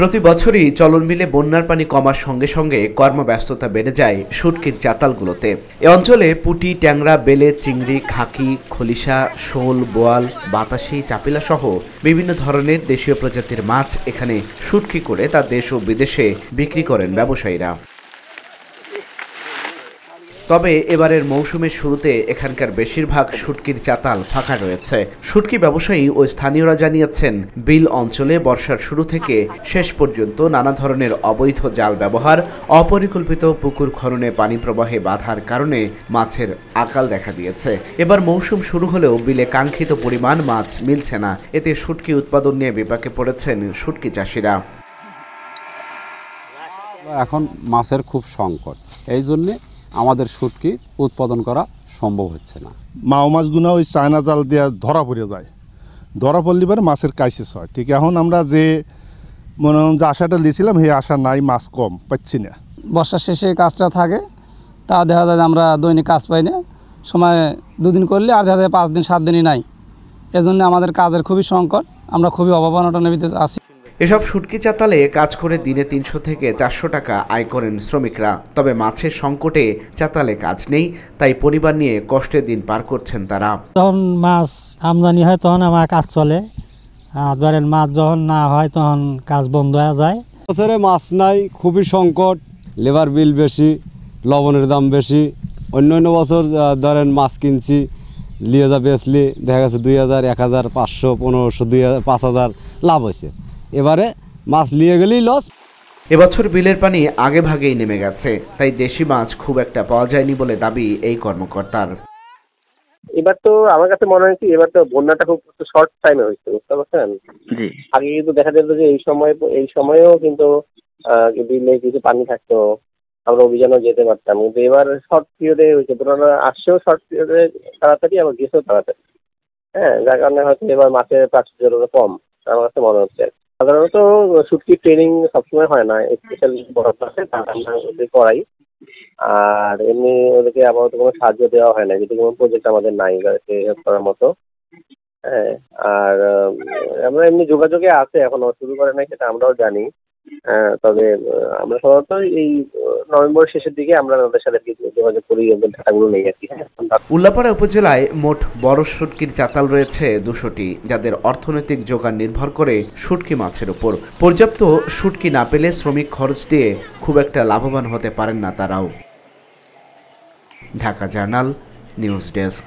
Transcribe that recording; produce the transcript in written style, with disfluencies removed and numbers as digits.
প্রতি বছরই চলন বিলে বন্যার পানি কমার সঙ্গে সঙ্গে কর্মব্যস্ততা বেড়ে যায় শুটকির চাতালগুলোতে। এ অঞ্চলে পুঁটি, ট্যাংরা, বেলে, চিংড়ি, খাকি, খলিশা, শোল, বোয়াল, বাতাসি, চাপিলা সহ বিভিন্ন ধরনের দেশীয় প্রজাতির মাছ এখানে শুটকি করে তা দেশ ও বিদেশে বিক্রি করেন ব্যবসায়ীরা। তবে এবারের মৌসুমের শুরুতে এখানকার বেশিরভাগ শুটকির চাতাল ফাঁকা রয়েছে। শুটকি ব্যবসায়ী ও স্থানীয়রা জানিয়েছেন, বিল অঞ্চলে বর্ষার শুরু থেকে শেষ পর্যন্ত নানা ধরনের অবৈধ জাল ব্যবহার, অপরিকল্পিত পুকুর খননে পানি প্রবাহে বাধার কারণে মাছের আকাল দেখা দিয়েছে। এবার মৌসুম শুরু হলেও বিলে কাঙ্ক্ষিত পরিমাণ মাছ মিলছে না। এতে শুটকি উৎপাদন নিয়ে বিপাকে পড়েছেন শুটকি চাষিরা। এখন মাছের খুব সংকট, এই জন্যে আমাদের শুটকি উৎপাদন করা সম্ভব হচ্ছে না। মাও মাছগুলো ওই চায়না জাল দিয়ে ধরা পড়ে যায়, ধরা পড়লে পরে মাছের ক্রাইসিস হয়। ঠিক এখন আমরা যে মনে হয় যে আশাটা নিয়েছিলাম সেই আশা নাই, মাছ কম পাচ্ছি না। বর্ষার শেষে কাজটা থাকে, তা দেখা যায় আমরা দৈনিক কাজ পাই না, সময় দুদিন করলে আর দেখা যায় 5 দিন 7 দিনই নাই। এজন্য আমাদের কাজের খুবই সংকট, আমরা খুবই অভাবনটনের ভিতরে আছি। এসব শুটকি চাতালে কাজ করে দিনে 300 থেকে 400 টাকা আয় করেন শ্রমিকরা। তবে মাছের সংকটে চাতালে কাজ নেই, তাই পরিবার নিয়ে কষ্টের দিন পার করছেন তারা। যখন মাছ আমদানি হয় তখন আমার কাজ চলে, আর ধরেন মাছ যখন না হয় তখন কাজ বন্ধ হয়ে যায়। বছরে মাছ নাই, খুবই সংকট, লেবার বিল বেশি, লবণের দাম বেশি। অন্য বছর ধরেন মাছ কিনছি, লিয়ে যা বেচলি দেখা গেছে 2000, 1000, 500, 1500, 2000, 5000 লাভ হয়েছে। এবারে মাছ নিয়ে গেলেই লস। এবছর বিলের পানি আগে ভাগেই নেমে গেছে, তাই দেশি মাছ খুব একটা পাওয়া যায়নি বলে দাবি এই কর্মকর্তার। এবার তো আমার কাছে মনে হয় কি, এবার তো বন্যাটা খুব শর্ট টাইমে হয়েছে, বুঝতে পারছেন? আগে কিন্তু দেখা যেত যে এই সময়েও কিন্তু বিলে কিছু পানি থাকতো, আমরা অভিযানও যেতে পারতাম। কিন্তু এবার শর্ট পিরিয়ডে হয়েছে, বন্যাটা আসছেও শর্ট পিরিয়ডে তাড়াতাড়ি, আবার গেছেও তাড়াতাড়ি। হ্যাঁ, যার কারণে হয়তো এবার মাছের প্রাচুর্যটা কম আমার কাছে মনে হচ্ছে। সাধারণত শুটকি ট্রেনিং সবসময় হয় না, স্পেশাল বড় আছে আমরা ওদের করাই। আর এমনি ওদেরকে আপাতত কোনো সাহায্য দেওয়া হয় না, যেহেতু কোনো প্রজেক্ট আমাদের নাই হেল্প করার মতো। হ্যাঁ, আর আমরা এমনি যোগাযোগে আছে, এখনো শুরু করে নাই সেটা আমরাও জানি। তবে আমরা সাধারণত এই নভেম্বর শেষের দিকে আমরা ওদের সাথে যোগাযোগ করি, ওদের ডাটাগুলো নেই আর কি। উল্লাপাড়া উপজেলায় মোট বড় শুটকির চাতাল রয়েছে 200টি, যাদের অর্থনৈতিক যোগান নির্ভর করে শুটকি মাছের উপর। পর্যাপ্ত শুটকি না পেলে শ্রমিক খরচ দিয়ে খুব একটা লাভবান হতে পারেন না তারাও। Dhaka journal, news desk.